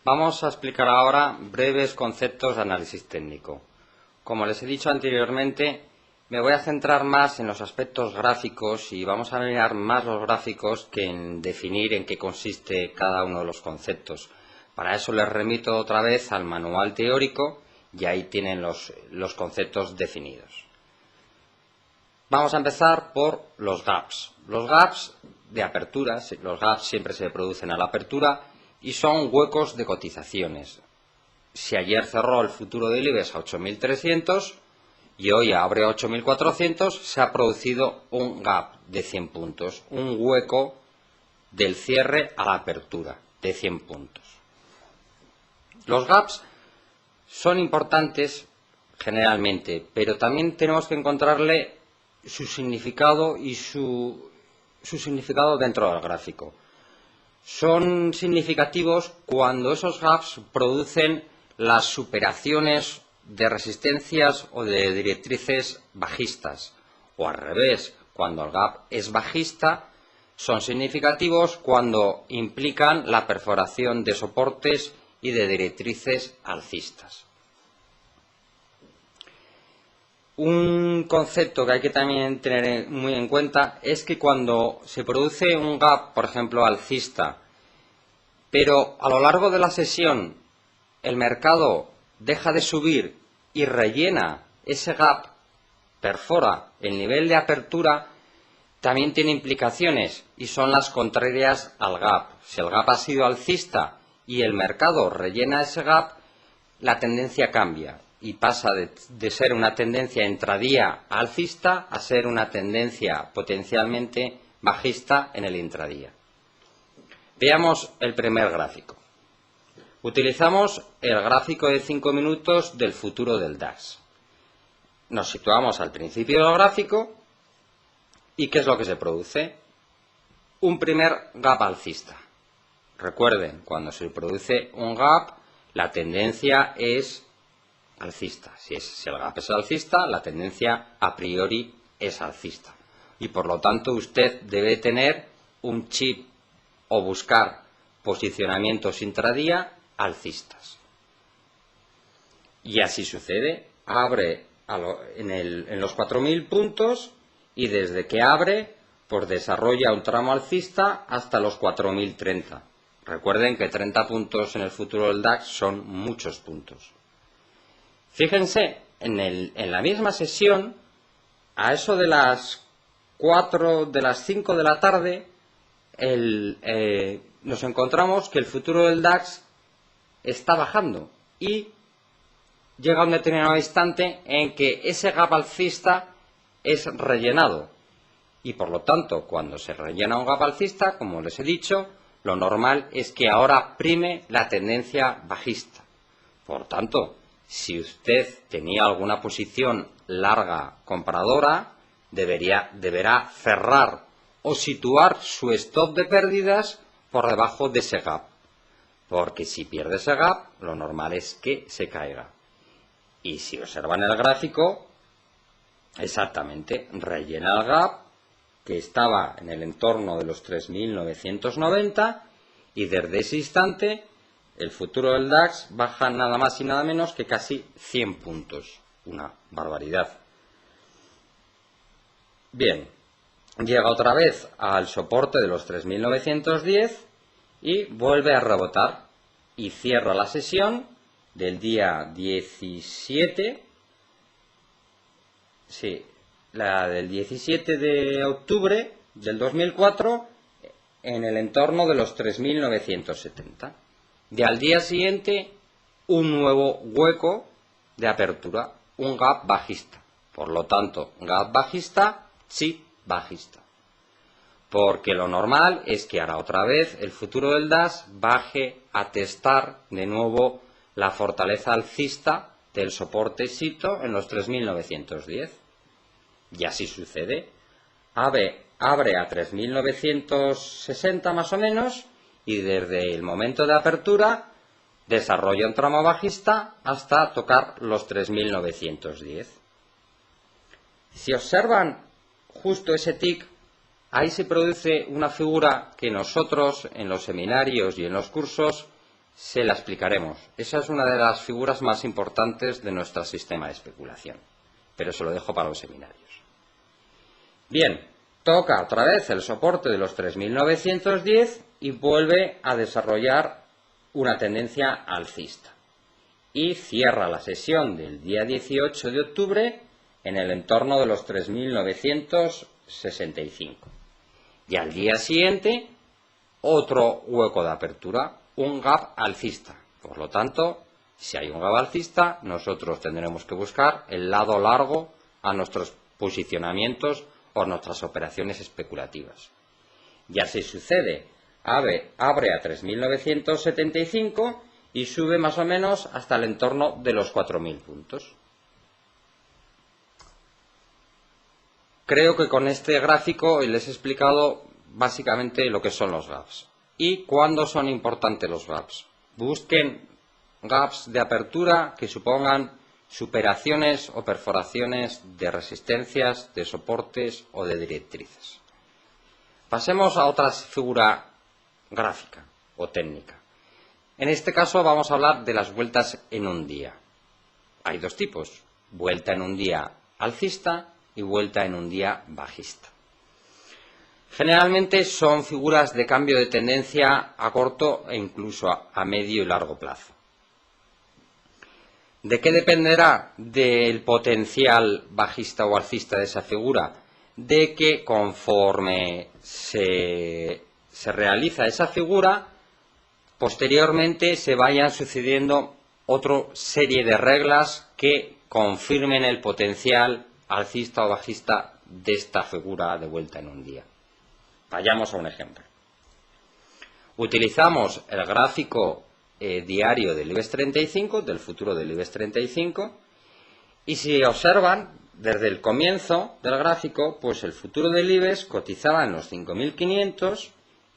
Vamos a explicar ahora breves conceptos de análisis técnico. Como les he dicho anteriormente, me voy a centrar más en los aspectos gráficos y vamos a mirar más los gráficos que en definir en qué consiste cada uno de los conceptos. Para eso les remito otra vez al manual teórico y ahí tienen los conceptos definidos. Vamos a empezar por los gaps. Los gaps de apertura, los gaps siempre se producen a la apertura y son huecos de cotizaciones. Si ayer cerró el futuro del IBEX a 8.300 y hoy abre a 8.400, se ha producido un gap de 100 puntos, un hueco del cierre a la apertura de 100 puntos. Los gaps son importantes generalmente, pero también tenemos que encontrarle su significado y su significado dentro del gráfico. Son significativos cuando esos gaps producen las superaciones de resistencias o de directrices bajistas, o al revés, cuando el gap es bajista, son significativos cuando implican la perforación de soportes y de directrices alcistas. Un concepto que hay que también tener muy en cuenta es que cuando se produce un gap, por ejemplo, alcista, pero a lo largo de la sesión el mercado deja de subir y rellena ese gap, perfora el nivel de apertura, también tiene implicaciones y son las contrarias al gap. Si el gap ha sido alcista y el mercado rellena ese gap, la tendencia cambia y pasa de ser una tendencia intradía alcista a ser una tendencia potencialmente bajista en el intradía. Veamos el primer gráfico. Utilizamos el gráfico de 5 minutos del futuro del DAX. Nos situamos al principio del gráfico y ¿qué es lo que se produce? Un primer gap alcista. Recuerden, cuando se produce un gap, la tendencia es alcista. Si el gap es alcista, la tendencia a priori es alcista. Y por lo tanto usted debe tener un chip o buscar posicionamientos intradía alcistas. Y así sucede. Abre en los 4.000 puntos y desde que abre, pues desarrolla un tramo alcista hasta los 4.030. Recuerden que 30 puntos en el futuro del DAX son muchos puntos. Fíjense, en la misma sesión, a eso de las 5 de la tarde, nos encontramos que el futuro del DAX está bajando y llega a un determinado instante en que ese gap alcista es rellenado. Y por lo tanto, cuando se rellena un gap alcista, como les he dicho, lo normal es que ahora prime la tendencia bajista. Por tanto, si usted tenía alguna posición larga compradora, deberá cerrar o situar su stop de pérdidas por debajo de ese gap. Porque si pierde ese gap, lo normal es que se caiga. Y si observan el gráfico, exactamente, rellena el gap que estaba en el entorno de los 3.990 y desde ese instante el futuro del DAX baja nada más y nada menos que casi 100 puntos. Una barbaridad. Bien, llega otra vez al soporte de los 3.910 y vuelve a rebotar y cierra la sesión del día 17, la del 17 de octubre del 2004 en el entorno de los 3.970. De al día siguiente, un nuevo hueco de apertura, un gap bajista. Por lo tanto, gap bajista, chip bajista. Porque lo normal es que ahora otra vez el futuro del DAX baje a testar de nuevo la fortaleza alcista del soporte SITO en los 3.910. Y así sucede. Abre a 3.960 más o menos y desde el momento de apertura desarrolla un tramo bajista hasta tocar los 3.910. Si observan justo ese tick, ahí se produce una figura que nosotros en los seminarios y en los cursos se la explicaremos. Esa es una de las figuras más importantes de nuestro sistema de especulación, pero se lo dejo para los seminarios. Bien, toca otra vez el soporte de los 3.910 y vuelve a desarrollar una tendencia alcista. Y cierra la sesión del día 18 de octubre en el entorno de los 3.965. Y al día siguiente, otro hueco de apertura, un gap alcista. Por lo tanto, si hay un gap alcista, nosotros tendremos que buscar el lado largo a nuestros posicionamientos o nuestras operaciones especulativas. Y así sucede. Abre a 3.975 y sube más o menos hasta el entorno de los 4.000 puntos. Creo que con este gráfico les he explicado básicamente lo que son los gaps. ¿Y cuándo son importantes los gaps? Busquen gaps de apertura que supongan superaciones o perforaciones de resistencias, de soportes o de directrices. Pasemos a otra figura gráfica o técnica. En este caso vamos a hablar de las vueltas en un día. Hay dos tipos, vuelta en un día alcista y vuelta en un día bajista. Generalmente son figuras de cambio de tendencia a corto e incluso a medio y largo plazo. ¿De qué dependerá del potencial bajista o alcista de esa figura? De que conforme se realiza esa figura, posteriormente se vayan sucediendo otra serie de reglas que confirmen el potencial alcista o bajista de esta figura de vuelta en un día. Vayamos a un ejemplo. Utilizamos el gráfico diario del IBEX 35, del futuro del IBEX 35, y si observan, desde el comienzo del gráfico, pues el futuro del IBEX cotizaba en los 5.500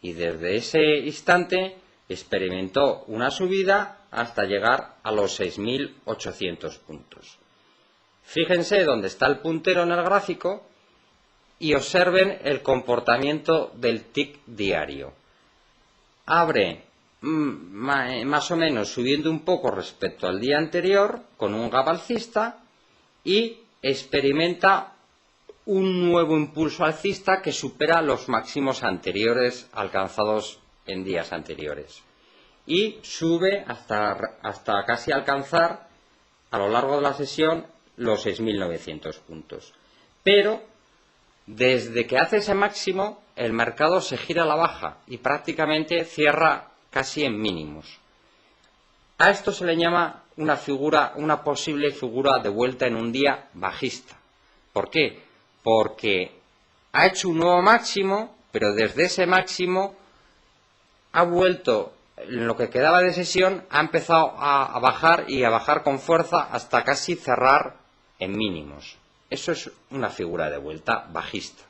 y desde ese instante experimentó una subida hasta llegar a los 6.800 puntos. Fíjense dónde está el puntero en el gráfico y observen el comportamiento del tick diario. Abre más o menos subiendo un poco respecto al día anterior con un gap alcista y experimenta un nuevo impulso alcista que supera los máximos anteriores alcanzados en días anteriores y sube hasta casi alcanzar a lo largo de la sesión los 6.900 puntos. Pero desde que hace ese máximo el mercado se gira a la baja y prácticamente cierra casi en mínimos. A esto se le llama una posible figura de vuelta en un día bajista. ¿Por qué? Porque ha hecho un nuevo máximo, pero desde ese máximo ha vuelto, en lo que quedaba de sesión, ha empezado a bajar y a bajar con fuerza hasta casi cerrar en mínimos. Eso es una figura de vuelta bajista.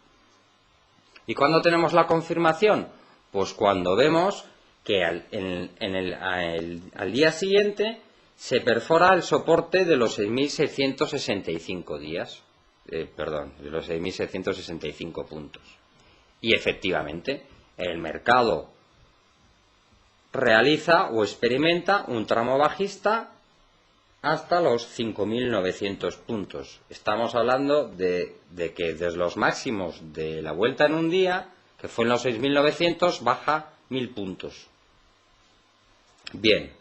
¿Y cuándo tenemos la confirmación? Pues cuando vemos que al día siguiente se perfora el soporte de los 6.665 días. De los 6.665 puntos. Y efectivamente, el mercado realiza o experimenta un tramo bajista hasta los 5.900 puntos. Estamos hablando de que desde los máximos de la vuelta en un día, que fue en los 6.900, baja 1.000 puntos. Bien,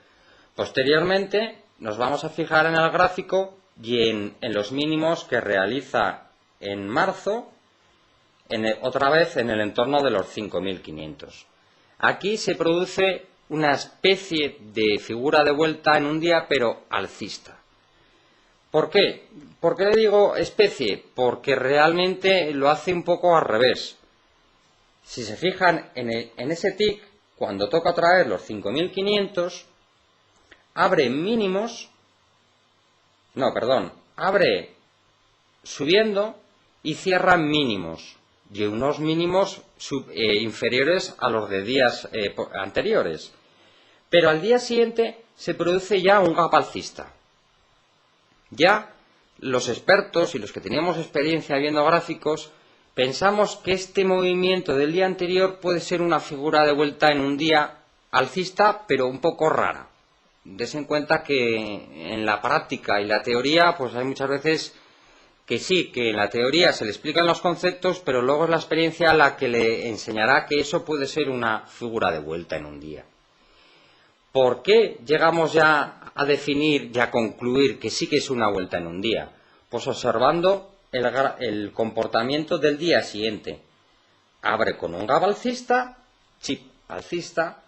posteriormente nos vamos a fijar en el gráfico y en los mínimos que realiza en marzo, otra vez en el entorno de los 5.500. Aquí se produce una especie de figura de vuelta en un día, pero alcista. ¿Por qué? ¿Por qué le digo especie? Porque realmente lo hace un poco al revés. Si se fijan en ese tick, cuando toca otra vez los 5.500, abre mínimos, abre subiendo y cierra mínimos, y unos mínimos inferiores a los de días anteriores. Pero al día siguiente se produce ya un gap alcista. Ya los expertos y los que teníamos experiencia viendo gráficos pensamos que este movimiento del día anterior puede ser una figura de vuelta en un día alcista, pero un poco rara. Des en cuenta que en la práctica y la teoría, pues hay muchas veces que sí, que en la teoría se le explican los conceptos, pero luego es la experiencia la que le enseñará que eso puede ser una figura de vuelta en un día. ¿Por qué llegamos ya a definir y a concluir que sí que es una vuelta en un día? Pues observando el comportamiento del día siguiente. Abre con un gap alcista, chip alcista,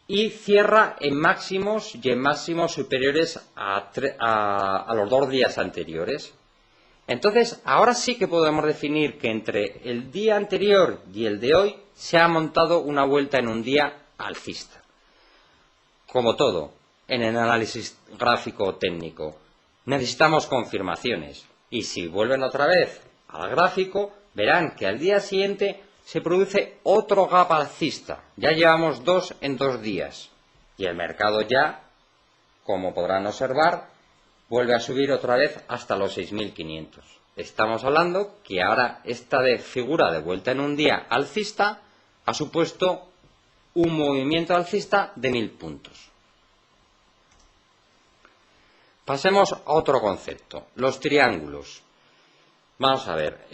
y cierra en máximos y en máximos superiores a los 2 días anteriores. Entonces, ahora sí que podemos definir que entre el día anterior y el de hoy se ha montado una vuelta en un día alcista. Como todo, en el análisis gráfico técnico, necesitamos confirmaciones. Y si vuelven otra vez al gráfico, verán que al día siguiente se produce otro gap alcista. Ya llevamos 2 en 2 días. Y el mercado ya, como podrán observar, vuelve a subir otra vez hasta los 6.500. Estamos hablando que ahora esta figura de vuelta en un día alcista ha supuesto un movimiento alcista de 1.000 puntos. Pasemos a otro concepto, los triángulos. Vamos a ver,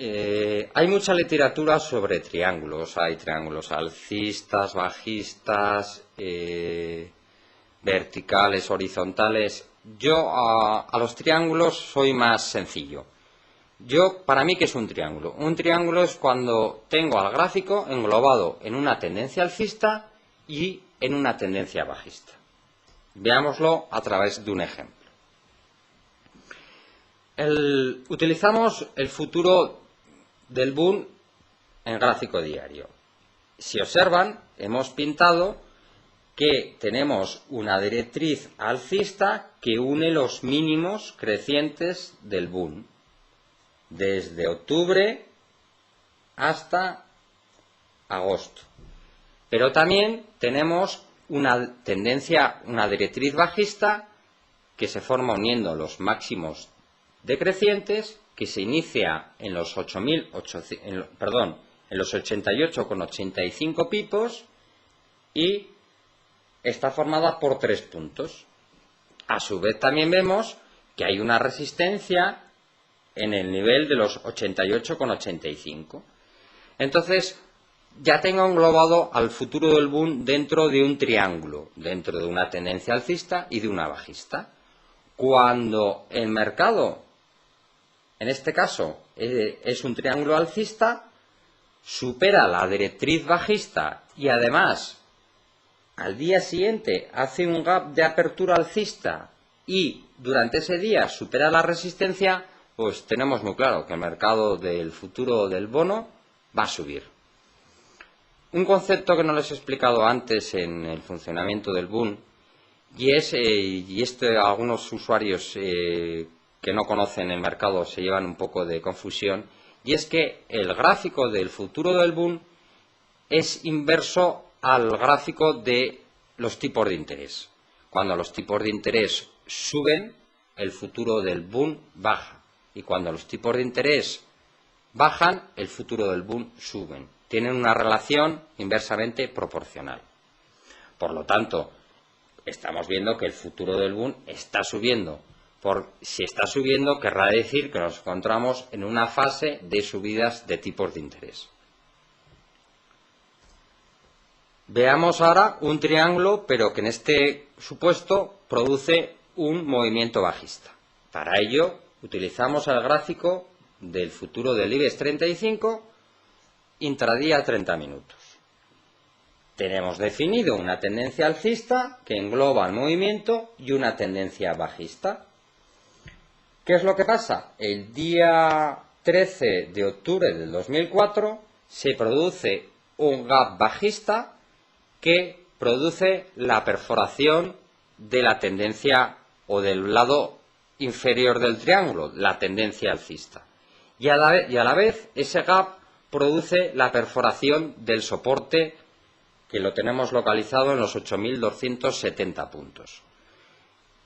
hay mucha literatura sobre triángulos. Hay triángulos alcistas, bajistas, verticales, horizontales. Yo a los triángulos soy más sencillo. Para mí, ¿qué es un triángulo? Un triángulo es cuando tengo al gráfico englobado en una tendencia alcista y en una tendencia bajista. Veámoslo a través de un ejemplo. Utilizamos el futuro del boom en gráfico diario. Si observan, hemos pintado que tenemos una directriz alcista que une los mínimos crecientes del boom, desde octubre hasta agosto. Pero también tenemos una directriz bajista que se forma uniendo los máximos decrecientes, que se inicia en los 88,85 pipos y está formada por 3 puntos. A su vez también vemos que hay una resistencia en el nivel de los 88,85. Entonces, ya tengo englobado al futuro del boom dentro de un triángulo, dentro de una tendencia alcista y de una bajista. Cuando el mercado, en este caso, es un triángulo alcista, supera la directriz bajista y además al día siguiente hace un gap de apertura alcista y durante ese día supera la resistencia, pues tenemos muy claro que el mercado del futuro del bono va a subir. Un concepto que no les he explicado antes en el funcionamiento del boom, y algunos usuarios que no conocen el mercado se llevan un poco de confusión, y es que el gráfico del futuro del boom es inverso al gráfico de los tipos de interés. Cuando los tipos de interés suben, el futuro del boom baja, y cuando los tipos de interés bajan, el futuro del boom suben. Tienen una relación inversamente proporcional. Por lo tanto, estamos viendo que el futuro del boom está subiendo. Si está subiendo, querrá decir que nos encontramos en una fase de subidas de tipos de interés. Veamos ahora un triángulo, pero que en este supuesto produce un movimiento bajista. Para ello, utilizamos el gráfico del futuro del IBEX 35 intradía a 30 minutos. Tenemos definido una tendencia alcista que engloba el movimiento y una tendencia bajista. ¿Qué es lo que pasa? El día 13 de octubre del 2004 se produce un gap bajista que produce la perforación de la tendencia o del lado inferior del triángulo, la tendencia alcista. Y a la vez ese gap produce la perforación del soporte que lo tenemos localizado en los 8.270 puntos.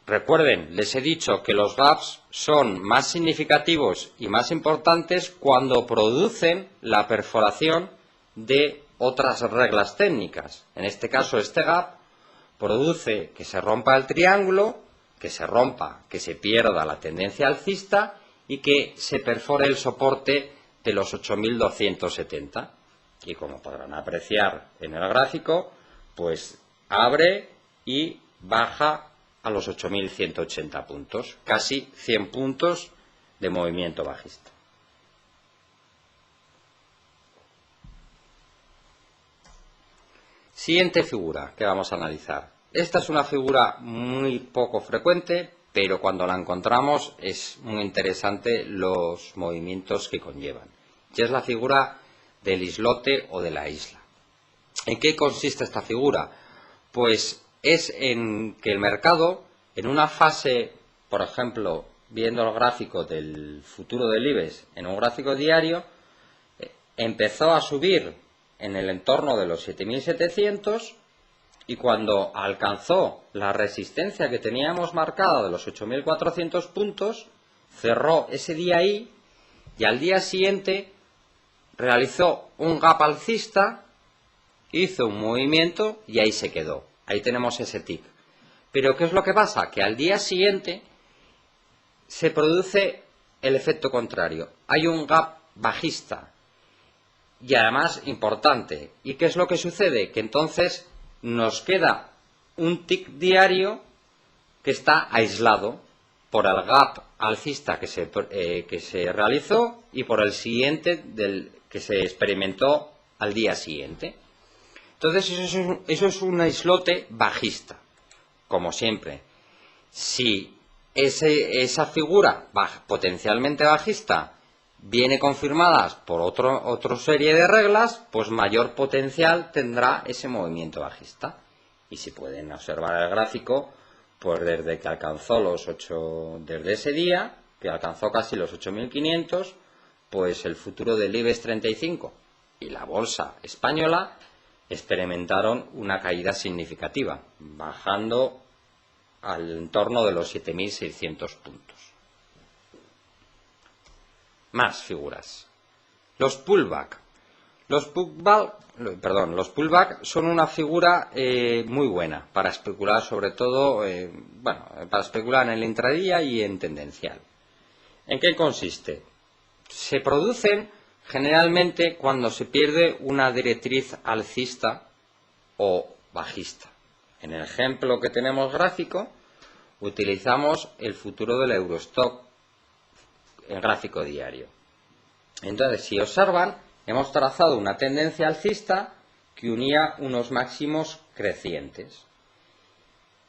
Recuerden, les he dicho que los gaps son más significativos y más importantes cuando producen la perforación de otras reglas técnicas. En este caso, este gap produce que se rompa el triángulo, que se pierda la tendencia alcista y que se perfore el soporte de los 8.270. Y como podrán apreciar en el gráfico, pues abre y baja a los 8.180 puntos, casi 100 puntos de movimiento bajista. Siguiente figura que vamos a analizar. Esta es una figura muy poco frecuente, pero cuando la encontramos es muy interesante los movimientos que conllevan. Y es la figura del islote o de la isla. ¿En qué consiste esta figura? Pues es en que el mercado, en una fase, por ejemplo, viendo el gráfico del futuro del IBEX en un gráfico diario, empezó a subir en el entorno de los 7.700 y cuando alcanzó la resistencia que teníamos marcada de los 8.400 puntos, cerró ese día ahí y al día siguiente realizó un gap alcista, hizo un movimiento y ahí se quedó. Ahí tenemos ese tick. Pero ¿qué es lo que pasa? Que al día siguiente se produce el efecto contrario. Hay un gap bajista y además importante. ¿Y qué es lo que sucede? Que entonces nos queda un tick diario que está aislado por el gap alcista que se realizó y por el siguiente que se experimentó al día siguiente. Entonces eso es un islote bajista, como siempre. Si esa figura potencialmente bajista viene confirmada por otra serie de reglas, pues mayor potencial tendrá ese movimiento bajista. Y si pueden observar el gráfico, pues desde que alcanzó desde ese día, que alcanzó casi los 8.500, pues el futuro del IBEX 35 y la bolsa española experimentaron una caída significativa, bajando al entorno de los 7.600 puntos. Más figuras. Los pullback. Los pullback son una figura muy buena para especular, sobre todo, para especular en el intradía y en tendencial. ¿En qué consiste? Se producen generalmente cuando se pierde una directriz alcista o bajista. En el ejemplo que tenemos gráfico, utilizamos el futuro del Eurostock en gráfico diario. Entonces, si observan, hemos trazado una tendencia alcista que unía unos máximos crecientes.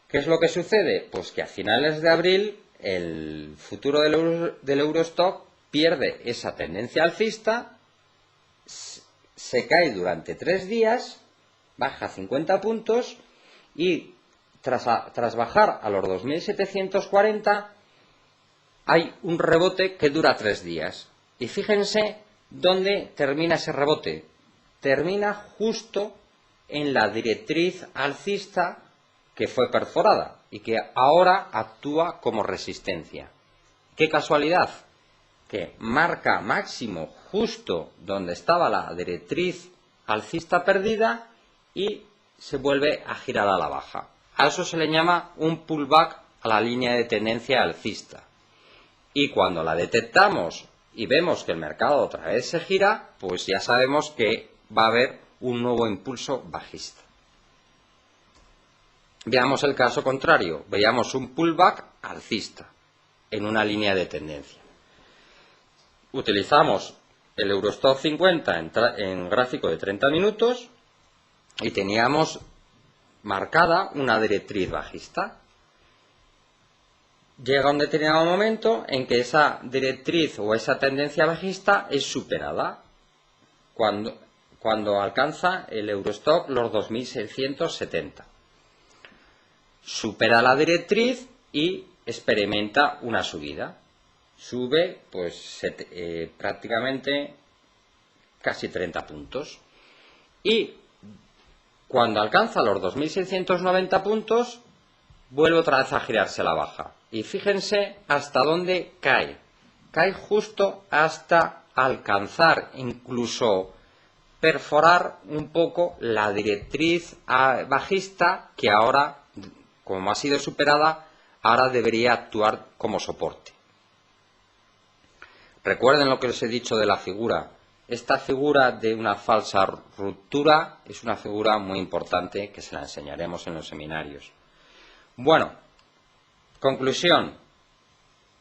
¿Qué es lo que sucede? Pues que a finales de abril el futuro del Eurostock pierde esa tendencia alcista, se cae durante 3 días, baja 50 puntos y tras bajar a los 2.740 hay un rebote que dura 3 días. Y fíjense dónde termina ese rebote. Termina justo en la directriz alcista que fue perforada y que ahora actúa como resistencia. ¡Qué casualidad! Que marca máximo justo donde estaba la directriz alcista perdida y se vuelve a girar a la baja. A eso se le llama un pullback a la línea de tendencia alcista. Y cuando la detectamos y vemos que el mercado otra vez se gira, pues ya sabemos que va a haber un nuevo impulso bajista. Veamos el caso contrario. Veamos un pullback alcista en una línea de tendencia. Utilizamos el Eurostock 50 en gráfico de 30 minutos y teníamos marcada una directriz bajista. Llega un determinado momento en que esa directriz o esa tendencia bajista es superada cuando alcanza el Eurostock los 2.670. Supera la directriz y experimenta una subida. Sube pues prácticamente casi 30 puntos. Y cuando alcanza los 2.690 puntos, vuelve otra vez a girarse a la baja. Y fíjense hasta dónde cae. Cae justo hasta alcanzar, incluso perforar un poco la directriz bajista que ahora, como ha sido superada, ahora debería actuar como soporte. Recuerden lo que les he dicho de la figura. Esta figura de una falsa ruptura es una figura muy importante que se la enseñaremos en los seminarios. Bueno, conclusión.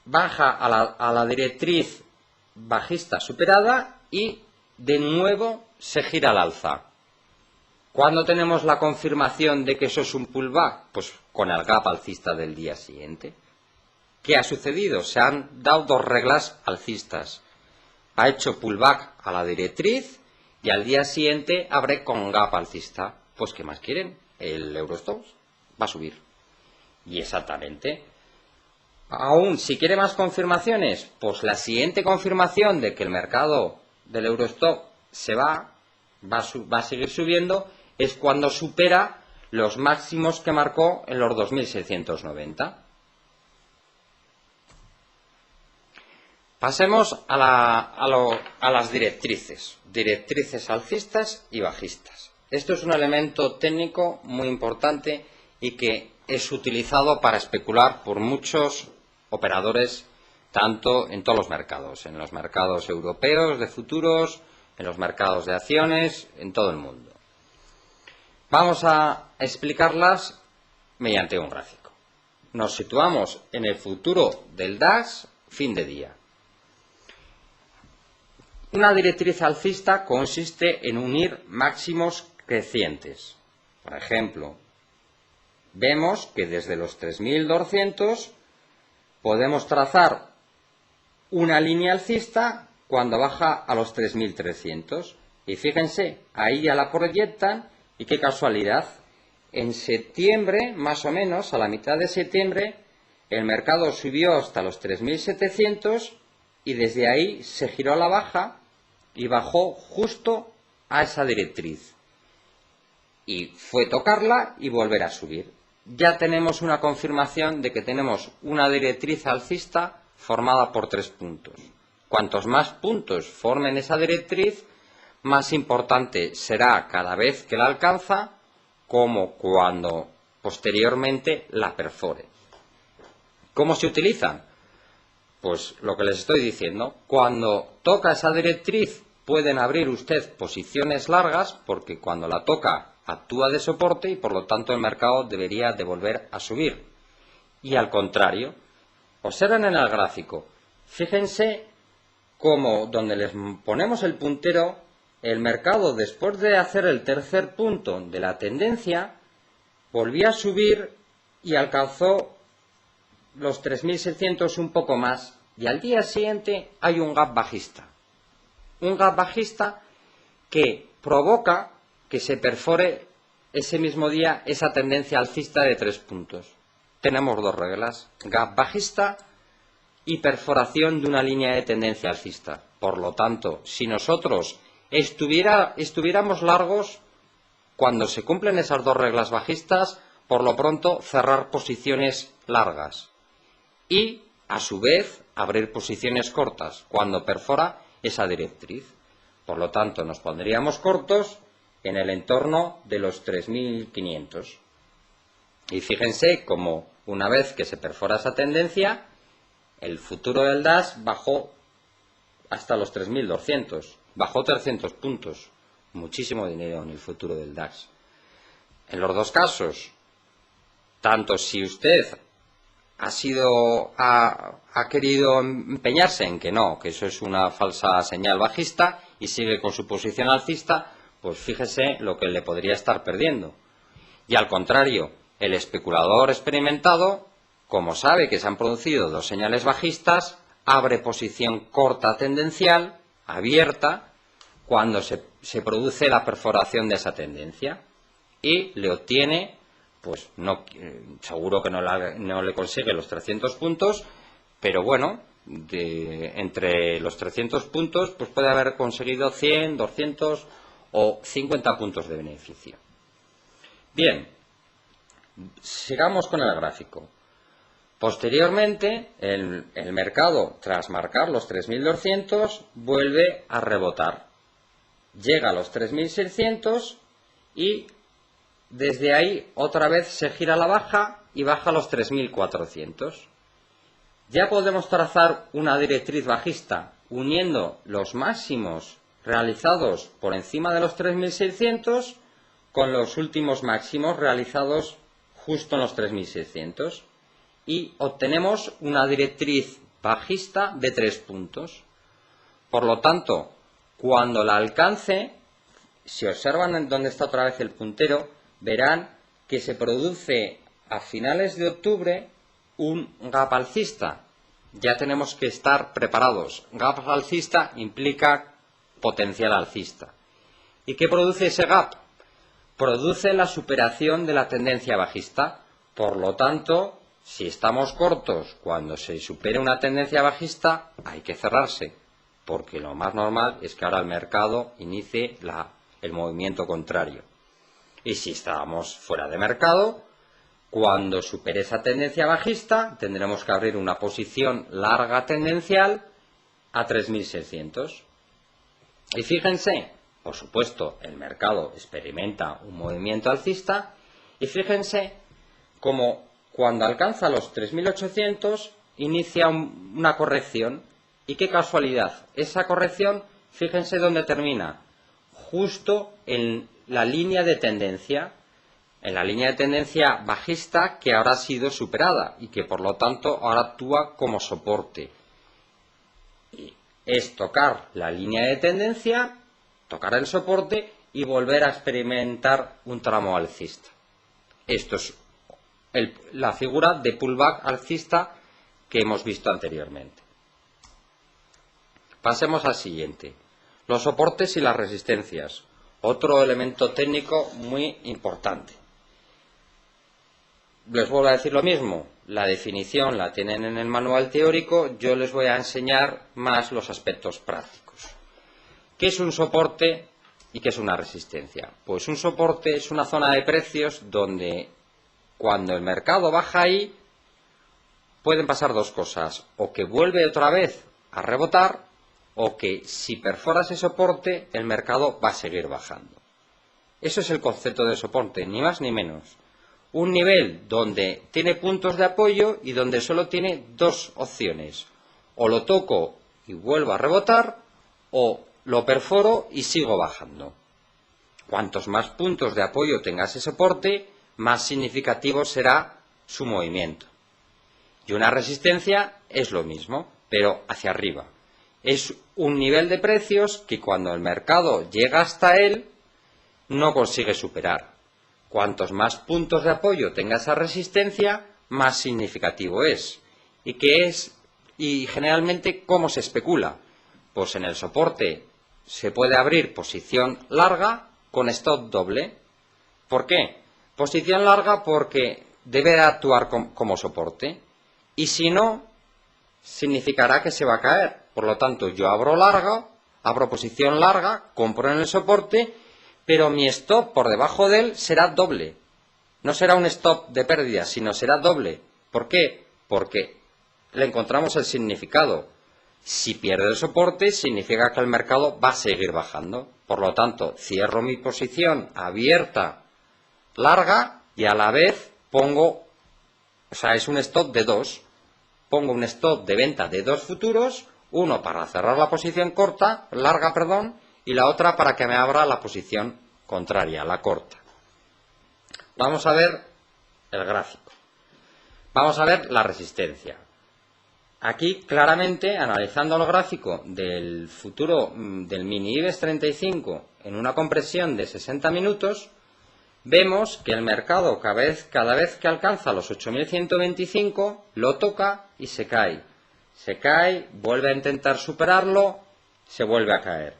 Baja a la directriz bajista superada y de nuevo se gira al alza. ¿Cuándo tenemos la confirmación de que eso es un pullback? Pues con el gap alcista del día siguiente. ¿Qué ha sucedido? Se han dado dos reglas alcistas. Ha hecho pullback a la directriz y al día siguiente abre con gap alcista. Pues ¿qué más quieren? El Eurostoxx va a subir. Y exactamente. Aún, si quiere más confirmaciones, pues la siguiente confirmación de que el mercado del Eurostoxx se va a seguir subiendo es cuando supera los máximos que marcó en los 2690. Pasemos a las directrices alcistas y bajistas. Esto es un elemento técnico muy importante y que es utilizado para especular por muchos operadores, tanto en todos los mercados, en los mercados europeos de futuros, en los mercados de acciones, en todo el mundo. Vamos a explicarlas mediante un gráfico. Nos situamos en el futuro del DAX fin de día. Una directriz alcista consiste en unir máximos crecientes. Por ejemplo, vemos que desde los 3.200 podemos trazar una línea alcista cuando baja a los 3.300. Y fíjense, ahí ya la proyectan y qué casualidad. En septiembre, más o menos, a la mitad de septiembre, el mercado subió hasta los 3.700 y desde ahí se giró a la baja y bajó justo a esa directriz. Y fue tocarla y volver a subir. Ya tenemos una confirmación de que tenemos una directriz alcista formada por 3 puntos. Cuantos más puntos formen esa directriz, más importante será cada vez que la alcanza, como cuando posteriormente la perfore. ¿Cómo se utilizan? Pues lo que les estoy diciendo, cuando toca esa directriz pueden abrir usted posiciones largas porque cuando la toca actúa de soporte y por lo tanto el mercado debería de volver a subir. Y al contrario, observen en el gráfico, fíjense cómo donde les ponemos el puntero, el mercado después de hacer el tercer punto de la tendencia volvió a subir y alcanzó los 3.600 un poco más y al día siguiente hay un gap bajista. Un gap bajista que provoca que se perfore ese mismo día esa tendencia alcista de 3 puntos. Tenemos dos reglas, gap bajista y perforación de una línea de tendencia alcista. Por lo tanto, si nosotros estuviéramos largos, cuando se cumplen esas dos reglas bajistas, por lo pronto cerrar posiciones largas y, a su vez, abrir posiciones cortas cuando perfora esa directriz. Por lo tanto, nos pondríamos cortos en el entorno de los 3.500. Y fíjense cómo una vez que se perfora esa tendencia, el futuro del DAX bajó hasta los 3.200. Bajó 300 puntos. Muchísimo dinero en el futuro del DAX. En los dos casos, tanto si usted ha querido empeñarse en que no, que eso es una falsa señal bajista y sigue con su posición alcista, pues fíjese lo que le podría estar perdiendo. Y al contrario, el especulador experimentado, como sabe que se han producido dos señales bajistas, abre posición corta tendencial, abierta, cuando se produce la perforación de esa tendencia y le obtiene, pues no, seguro que no le consigue los 300 puntos, pero bueno, entre los 300 puntos pues puede haber conseguido 100, 200 o 50 puntos de beneficio. Bien, sigamos con el gráfico. Posteriormente, el mercado, tras marcar los 3.200, vuelve a rebotar. llega a los 3.600 y desde ahí otra vez se gira a la baja y baja a los 3.400. Ya podemos trazar una directriz bajista uniendo los máximos realizados por encima de los 3.600 con los últimos máximos realizados justo en los 3.600 y obtenemos una directriz bajista de 3 puntos. Por lo tanto, cuando la alcance, si observan en dónde está otra vez el puntero, verán que se produce a finales de octubre un gap alcista. Ya tenemos que estar preparados. Gap alcista implica potencial alcista. ¿Y qué produce ese gap? Produce la superación de la tendencia bajista. Por lo tanto, si estamos cortos cuando se supere una tendencia bajista, hay que cerrarse, porque lo más normal es que ahora el mercado inicie el movimiento contrario. Y si estábamos fuera de mercado, cuando supere esa tendencia bajista, tendremos que abrir una posición larga tendencial a 3.600. Y fíjense, por supuesto, el mercado experimenta un movimiento alcista y fíjense cómo cuando alcanza los 3.800 inicia una corrección. Y qué casualidad, esa corrección, fíjense dónde termina, justo en la línea de tendencia, bajista que ahora ha sido superada y que por lo tanto ahora actúa como soporte. Y es tocar la línea de tendencia, tocar el soporte y volver a experimentar un tramo alcista. Esto es la figura de pullback alcista que hemos visto anteriormente. Pasemos al siguiente. Los soportes y las resistencias. Otro elemento técnico muy importante. Les vuelvo a decir lo mismo. La definición la tienen en el manual teórico. Yo les voy a enseñar más los aspectos prácticos. ¿Qué es un soporte y qué es una resistencia? Pues un soporte es una zona de precios donde cuando el mercado baja ahí pueden pasar dos cosas. O que vuelve otra vez a rebotar, o que si perfora ese soporte el mercado va a seguir bajando. Eso es el concepto de soporte, ni más ni menos. Un nivel donde tiene puntos de apoyo y donde solo tiene dos opciones. O lo toco y vuelvo a rebotar, o lo perforo y sigo bajando. Cuantos más puntos de apoyo tenga ese soporte, más significativo será su movimiento. Y una resistencia es lo mismo, pero hacia arriba. Es un nivel de precios que cuando el mercado llega hasta él, no consigue superar. Cuantos más puntos de apoyo tenga esa resistencia, más significativo es. Y generalmente, ¿cómo se especula? Pues en el soporte se puede abrir posición larga con stop doble. ¿Por qué? Posición larga porque debe actuar como soporte. Y si no, significará que se va a caer. Por lo tanto, yo abro posición larga, compro en el soporte, pero mi stop por debajo de él será doble. No será un stop de pérdida, sino será doble. ¿Por qué? Porque le encontramos el significado. Si pierde el soporte, significa que el mercado va a seguir bajando. Por lo tanto, cierro mi posición abierta, larga, y a la vez es un stop de 2. Pongo un stop de venta de 2 futuros, uno para cerrar la posición larga, y la otra para que me abra la posición contraria, la corta. Vamos a ver el gráfico. Vamos a ver la resistencia. Aquí claramente, analizando el gráfico del futuro del mini IBEX 35 en una compresión de 60 minutos, vemos que el mercado cada vez que alcanza los 8.125 lo toca y se cae. Se cae, vuelve a intentar superarlo, se vuelve a caer.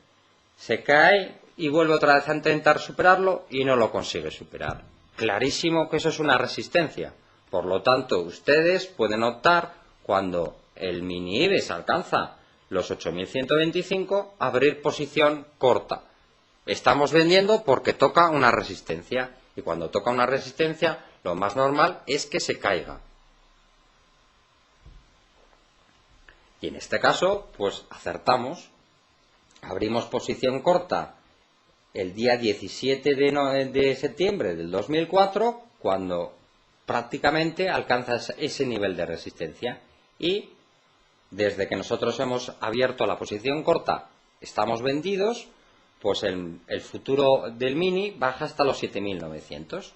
Se cae y vuelve otra vez a intentar superarlo y no lo consigue superar. Clarísimo que eso es una resistencia. Por lo tanto, ustedes pueden optar cuando el mini IBEX alcanza los 8.125 a abrir posición corta. Estamos vendiendo porque toca una resistencia y cuando toca una resistencia lo más normal es que se caiga. Y en este caso, pues acertamos, abrimos posición corta el día 17 de septiembre del 2004, cuando prácticamente alcanza ese nivel de resistencia. Y desde que nosotros hemos abierto la posición corta, estamos vendidos, pues el futuro del mini baja hasta los 7.900.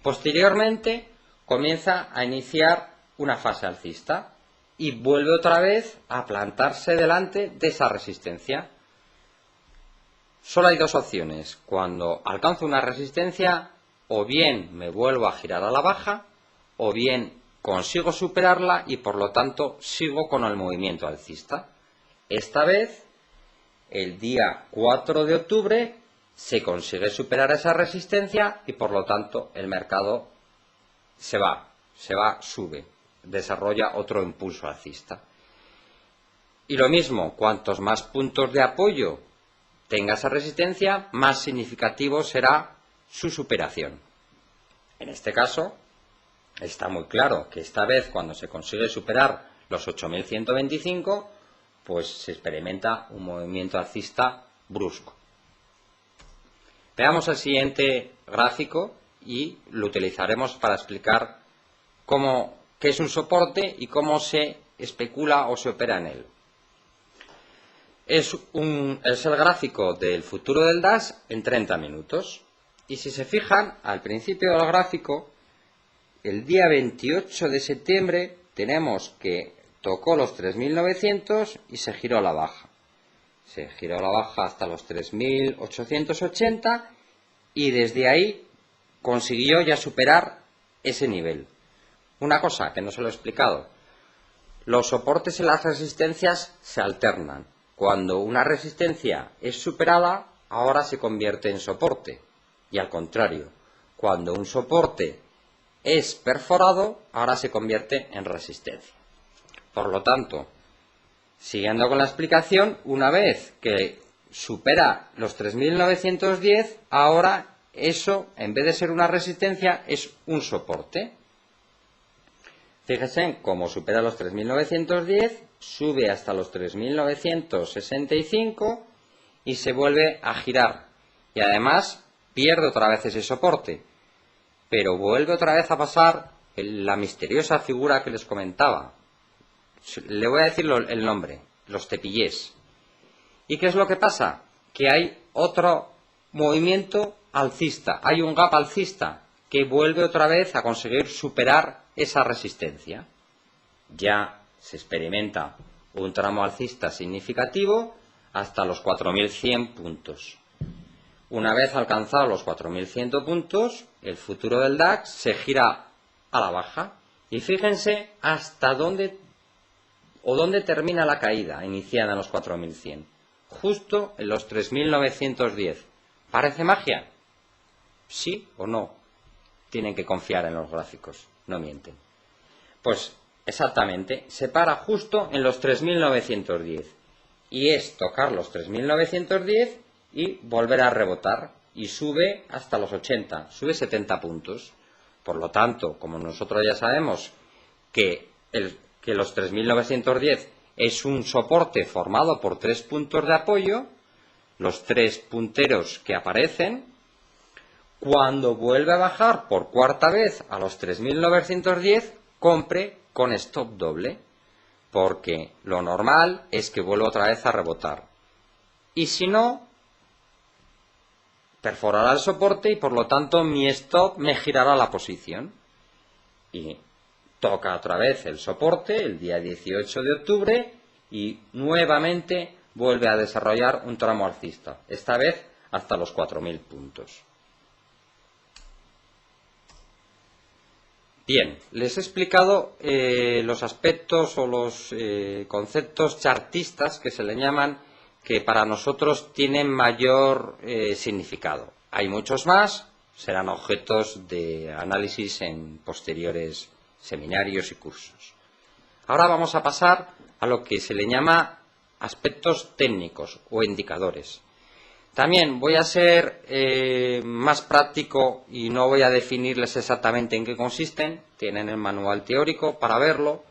Posteriormente comienza a iniciar una fase alcista y vuelve otra vez a plantarse delante de esa resistencia. Solo hay dos opciones: cuando alcanzo una resistencia, o bien me vuelvo a girar a la baja, o bien consigo superarla y por lo tanto sigo con el movimiento alcista. Esta vez, el día 4 de octubre, se consigue superar esa resistencia y por lo tanto el mercado sube, desarrolla otro impulso alcista. Y lo mismo, cuantos más puntos de apoyo tenga esa resistencia, más significativo será su superación. En este caso, está muy claro que esta vez, cuando se consigue superar los 8.125, pues se experimenta un movimiento alcista brusco. Veamos el siguiente gráfico y lo utilizaremos para explicar qué es un soporte y cómo se especula o se opera en él. Es el gráfico del futuro del DAX en 30 minutos. Y si se fijan, al principio del gráfico, el día 28 de septiembre, tenemos que tocó los 3.900 y se giró a la baja. Se giró a la baja hasta los 3.880 y desde ahí consiguió ya superar ese nivel. Una cosa que no se lo he explicado: los soportes y las resistencias se alternan. Cuando una resistencia es superada, ahora se convierte en soporte. Y al contrario, cuando un soporte es perforado, ahora se convierte en resistencia. Por lo tanto, siguiendo con la explicación, una vez que supera los 3.910, ahora eso, en vez de ser una resistencia, es un soporte. Fíjense, como supera los 3.910, sube hasta los 3.965 y se vuelve a girar. Y además pierde otra vez ese soporte, pero vuelve otra vez a pasar la misteriosa figura que les comentaba. Le voy a decir el nombre: los tepillés. ¿Y qué es lo que pasa? Que hay otro movimiento alcista, hay un gap alcista que vuelve otra vez a conseguir superar esa resistencia. Ya se experimenta un tramo alcista significativo hasta los 4.100 puntos. Una vez alcanzados los 4.100 puntos, el futuro del DAX se gira a la baja. Y fíjense hasta dónde termina la caída iniciada en los 4.100. Justo en los 3.910. ¿Parece magia? ¿Sí o no? Tienen que confiar en los gráficos, no mienten. Pues exactamente, se para justo en los 3.910. Y es tocar los 3.910 y volver a rebotar. Y sube hasta los 80, sube 70 puntos. Por lo tanto, como nosotros ya sabemos que los 3.910 es un soporte formado por 3 puntos de apoyo, los 3 punteros que aparecen, cuando vuelve a bajar por cuarta vez a los 3.910, compre con stop doble, porque lo normal es que vuelva otra vez a rebotar. Y si no, perforará el soporte y por lo tanto mi stop me girará la posición. Y toca otra vez el soporte el día 18 de octubre y nuevamente vuelve a desarrollar un tramo alcista, esta vez hasta los 4.000 puntos. Bien, les he explicado los aspectos o los conceptos chartistas que se le llaman, que para nosotros tienen mayor significado. Hay muchos más, serán objetos de análisis en posteriores seminarios y cursos. Ahora vamos a pasar a lo que se le llama aspectos técnicos o indicadores. También voy a ser más práctico y no voy a definirles exactamente en qué consisten. Tienen el manual teórico para verlo.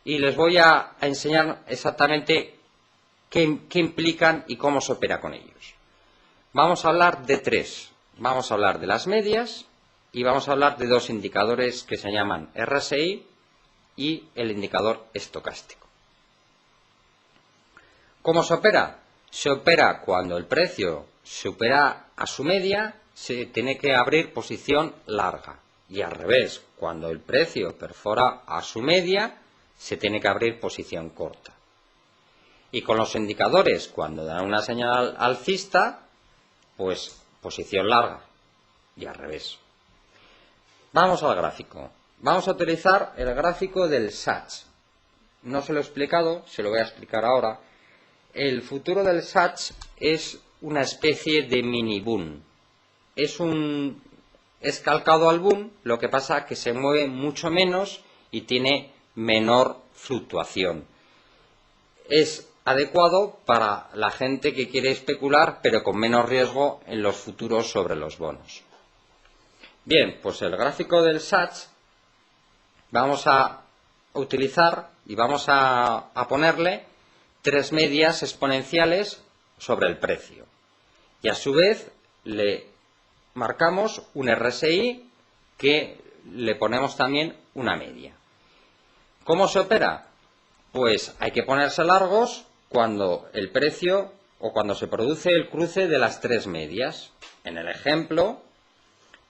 Y les voy a enseñar exactamente qué implican y cómo se opera con ellos. Vamos a hablar de tres. Vamos a hablar de las medias y vamos a hablar de dos indicadores que se llaman RSI y el indicador estocástico. ¿Cómo se opera? Se opera cuando el precio supera a su media, se tiene que abrir posición larga. Y al revés, cuando el precio perfora a su media, se tiene que abrir posición corta. Y con los indicadores, cuando dan una señal alcista, pues posición larga. Y al revés. Vamos al gráfico. Vamos a utilizar el gráfico del SATS. No se lo he explicado, se lo voy a explicar ahora. El futuro del SATS es una especie de mini boom. Es calcado al boom, lo que pasa que se mueve mucho menos y tiene menor fluctuación. Es adecuado para la gente que quiere especular, pero con menos riesgo en los futuros sobre los bonos. Bien, pues el gráfico del SATS vamos a utilizar y vamos a ponerle tres medias exponenciales sobre el precio. Y a su vez le marcamos un RSI que le ponemos también una media. ¿Cómo se opera? Pues hay que ponerse largos cuando el precio o cuando se produce el cruce de las tres medias. En el ejemplo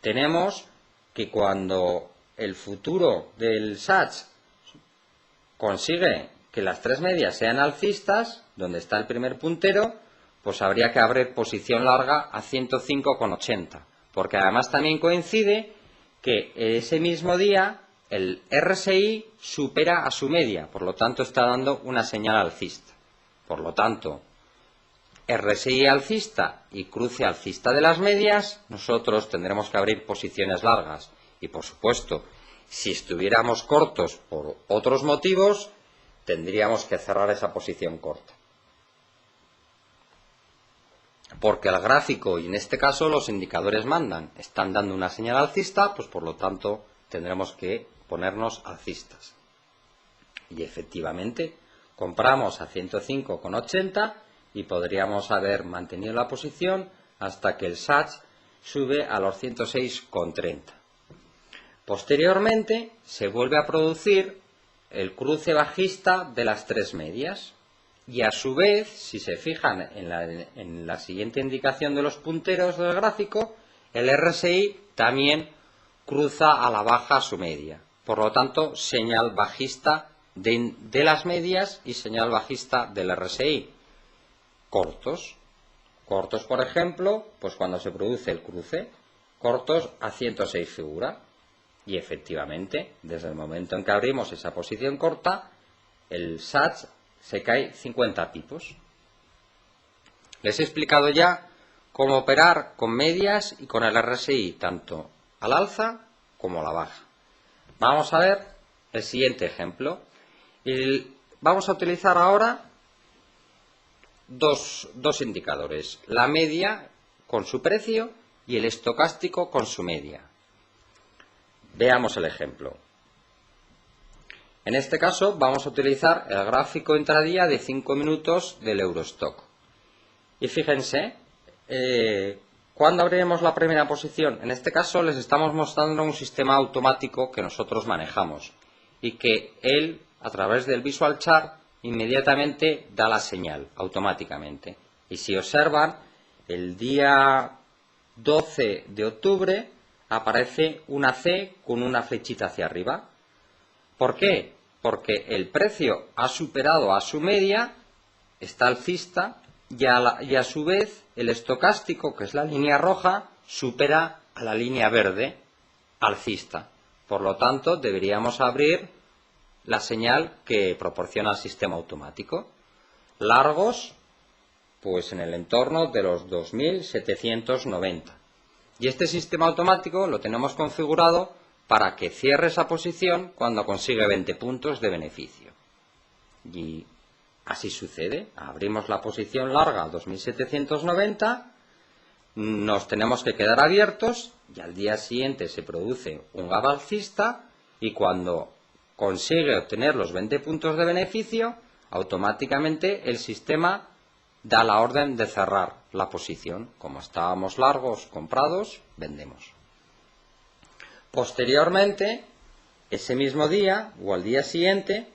tenemos que cuando el futuro del SATS consigue que las tres medias sean alcistas, donde está el primer puntero, pues habría que abrir posición larga a 105,80, porque además también coincide que ese mismo día el RSI supera a su media, por lo tanto está dando una señal alcista. Por lo tanto, RSI alcista y cruce alcista de las medias, nosotros tendremos que abrir posiciones largas. Y por supuesto, si estuviéramos cortos por otros motivos, tendríamos que cerrar esa posición corta. Porque el gráfico, y en este caso los indicadores mandan, están dando una señal alcista, pues por lo tanto tendremos que ponernos alcistas. Y efectivamente, compramos a 105,80 y podríamos haber mantenido la posición hasta que el SATS sube a los 106,30. Posteriormente se vuelve a producir el cruce bajista de las tres medias y a su vez, si se fijan en la siguiente indicación de los punteros del gráfico, el RSI también cruza a la baja a su media. Por lo tanto, señal bajista de las medias y señal bajista del RSI. Cortos, por ejemplo, pues cuando se produce el cruce, cortos a 106 figura. Y efectivamente, desde el momento en que abrimos esa posición corta, el SATS se cae 50 pipos. Les he explicado ya cómo operar con medias y con el RSI, tanto al alza como a la baja. Vamos a ver el siguiente ejemplo. Vamos a utilizar ahora dos indicadores, la media con su precio y el estocástico con su media. Veamos el ejemplo. En este caso vamos a utilizar el gráfico intradía de 5 minutos del Eurostock. Y fíjense, ¿cuándo abriremos la primera posición? En este caso les estamos mostrando un sistema automático que nosotros manejamos y que él, a través del Visual Chart, inmediatamente da la señal automáticamente. Y si observan, el día 12 de octubre aparece una C con una flechita hacia arriba. ¿Por qué? Porque el precio ha superado a su media, está alcista, y a su vez el estocástico, que es la línea roja, supera a la línea verde, alcista. Por lo tanto, deberíamos abrir la señal que proporciona el sistema automático. Largos, pues en el entorno de los 2.790. Y este sistema automático lo tenemos configurado para que cierre esa posición cuando consigue 20 puntos de beneficio. Y así sucede. Abrimos la posición larga a 2.790, nos tenemos que quedar abiertos y al día siguiente se produce un gap alcista y cuando consigue obtener los 20 puntos de beneficio, automáticamente el sistema da la orden de cerrar la posición. Como estábamos largos comprados, vendemos. Posteriormente, ese mismo día o al día siguiente,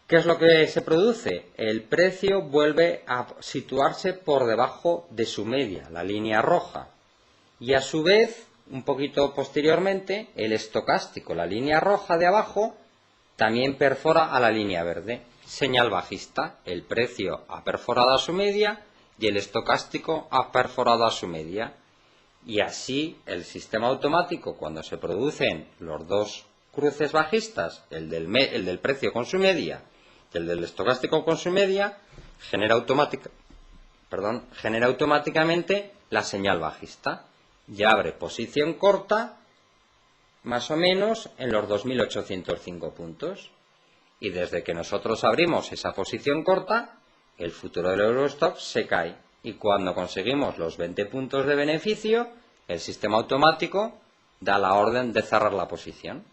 ¿qué es lo que se produce? El precio vuelve a situarse por debajo de su media, la línea roja. Y a su vez, un poquito posteriormente, el estocástico, la línea roja de abajo, también perfora a la línea verde. Señal bajista, el precio ha perforado a su media y el estocástico ha perforado a su media. Y así el sistema automático, cuando se producen los dos cruces bajistas, el del precio con su media y el del estocástico con su media, genera automáticamente la señal bajista y abre posición corta más o menos en los 2.805 puntos. Y desde que nosotros abrimos esa posición corta, el futuro del Eurostoxx se cae. Y cuando conseguimos los 20 puntos de beneficio, el sistema automático da la orden de cerrar la posición.